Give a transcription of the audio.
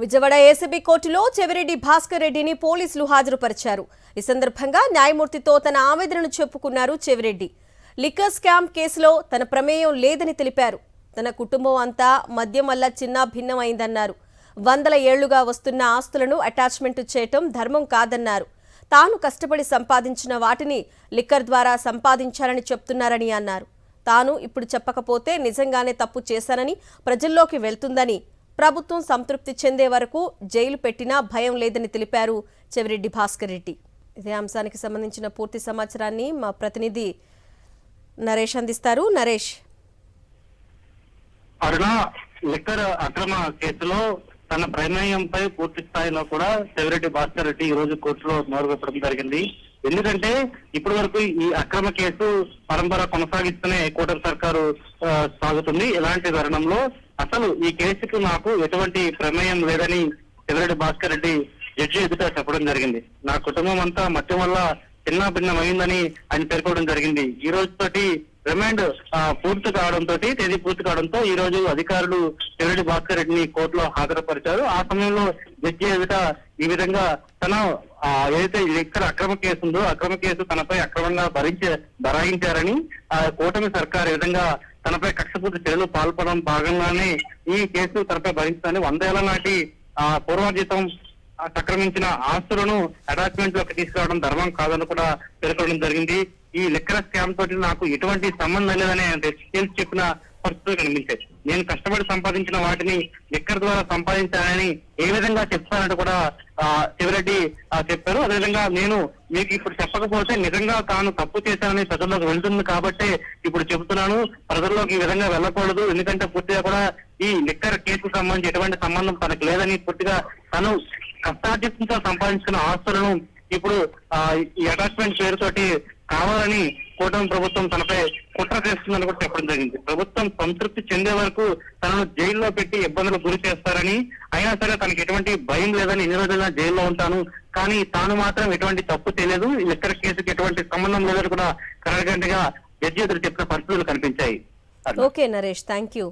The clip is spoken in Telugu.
విజయవాడ ఏసీబీ కోర్టులో చెవిరెడ్డి భాస్కర్ రెడ్డిని పోలీసులు హాజరుపరిచారు. ఈ సందర్భంగా న్యాయమూర్తితో తన ఆవేదనను చెప్పుకున్నారు చెవిరెడ్డి. లిక్కర్ స్కామ్ కేసులో తన ప్రమేయం లేదని తెలిపారు. తన కుటుంబం అంతా మద్యం వల్ల చిన్న భిన్నమైందన్నారు. వందల ఏళ్లుగా వస్తున్న ఆస్తులను అటాచ్మెంట్ చేయటం ధర్మం కాదన్నారు. తాను కష్టపడి సంపాదించిన వాటిని లిక్కర్ ద్వారా సంపాదించాలని చెప్తున్నారని అన్నారు. తాను ఇప్పుడు చెప్పకపోతే నిజంగానే తప్పు చేశానని ప్రజల్లోకి వెళ్తుందని, ప్రభుత్వం సంతృప్తి చెందే వరకు జైలు పెట్టినా భయం లేదని తెలిపారు చెవిరెడ్డి భాస్కర్ రెడ్డి. ఇదే అంశానికి సంబంధించిన పూర్తి సమాచారాన్ని మా ప్రతినిధి నరేష్ అందిస్తారు. నరేష్, అరుణ లిక్కర్ అక్రమ కేసులో తన ప్రమేయంపై పూర్తి స్థాయిలో కూడా చెవిరెడ్డి భాస్కర్ రెడ్డి ఈ రోజు కోర్టులో మొదలుపెట్టడం జరిగింది. ఎందుకంటే ఇప్పటి వరకు ఈ అక్రమ కేసు పరంపర కొనసాగిస్తూనే కూటమి సర్కారు సాగుతుంది. ఇలాంటి తరుణంలో అసలు ఈ కేసుకు నాకు ఎటువంటి ప్రమేయం లేదని చెవిరెడ్డి భాస్కర్ రెడ్డి జడ్జి ఎదుట చెప్పడం జరిగింది. నా కుటుంబం అంతా మద్యం వల్ల చిన్న భిన్నమైందని ఆయన పేర్కోవడం జరిగింది. ఈ రోజుతోటి రిమాండ్ తేదీ పూర్తి కావడంతో ఈ రోజు అధికారులు చెవిరెడ్డి భాస్కర్ రెడ్డిని కోర్టులో హాజరుపరిచారు. ఆ సమయంలో జడ్జి ఎదుట ఈ విధంగా తన ఏదైతే ఇక్కడ అక్రమ కేసు ఉందో అక్రమ కేసు తనపై అక్రమంగా బరాయించారని కూటమి సర్కారు ఈ విధంగా తనపై కక్షపూర్తి చర్యలు పాల్పడడం భాగంగానే ఈ కేసు తనపై భరించిందని 100 ఏళ్ల నాటి పూర్వార్జితం సక్రమించిన ఆస్తులను అటాచ్మెంట్ లోకి తీసుకురావడం ధర్మం కాదని కూడా పేర్కొనడం జరిగింది. ఈ లిక్కర్ స్కామ్ తోటి నాకు ఎటువంటి సంబంధం లేదని తేల్చి చెప్పిన పరిస్థితులు కనిపించాయి. నేను కష్టపడి సంపాదించిన వాటిని లిక్కర్ ద్వారా సంపాదించానని ఏ విధంగా చెప్తానంటూ కూడా చెవిరెడ్డి చెప్పారు. అదేవిధంగా నేను మీకు ఇప్పుడు చెప్పకపోతే నిజంగా తాను తప్పు చేశానని ప్రజల్లోకి వెళ్తుంది కాబట్టి ఇప్పుడు చెబుతున్నాను. ప్రజల్లోకి ఈ విధంగా వెళ్ళకూడదు, ఎందుకంటే పూర్తిగా కూడా ఈ లిక్కర్ కేసుకు సంబంధించి ఎటువంటి సంబంధం తనకు లేదని, పూర్తిగా తను కష్టార్జితంతో సంపాదించుకున్న ఆస్తులను ఇప్పుడు ఈ అటాచ్మెంట్ పేరుతోటి కావాలని కూటమి ప్రభుత్వం తనపై కుట్ర చేస్తుందని కూడా చెప్పడం జరిగింది. ప్రభుత్వం సంతృప్తి చెందే వరకు తనను జైల్లో పెట్టి ఇబ్బందులకు గురి చేస్తారని, అయినా సరే తనకి ఎటువంటి భయం లేదని, ఇన్ని రోజులుగా జైల్లో ఉంటాను కానీ తాను మాత్రం ఎటువంటి తప్పు తెలియదు, ఈ లిక్కర్ కేసుకి ఎటువంటి సంబంధం లేదని కూడా కరగంటగా జడ్జి ఎదురు చెప్పిన పరిస్థితులు కనిపించాయి. Okay Naresh, thank you.